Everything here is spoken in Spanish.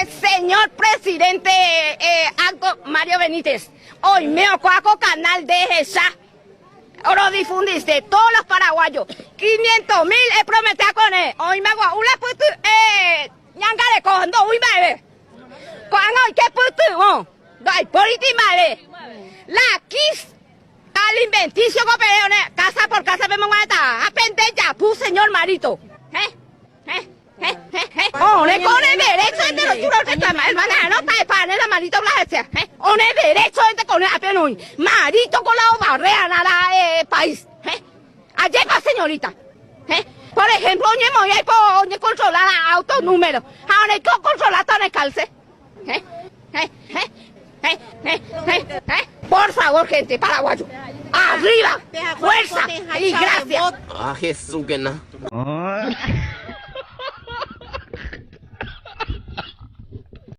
Señor presidente acto Mario Benítez, hoy me ocuaco canal de esa. Ahora difundiste todos los paraguayos. 500.000 he prometido con él. Hoy me hago una puta ñanga de condo, uy, madre. Cuando hay que puto, no hay política, madre. La kiss al inventicio copeone, casa por casa, vemos a aprender ya, señor Marito. One con el derecho de los churos que toma el banano para el panel de Marito Blas. One derecho de con el apenón. Marito con la barrea nada país. Ayer va señorita. Por ejemplo, oye moya y por controlar auto número. Ahora hay controlar todo el calce. Por favor, gente, paraguayo. Arriba, fuerza y gracias. Ah, Jesús, que no.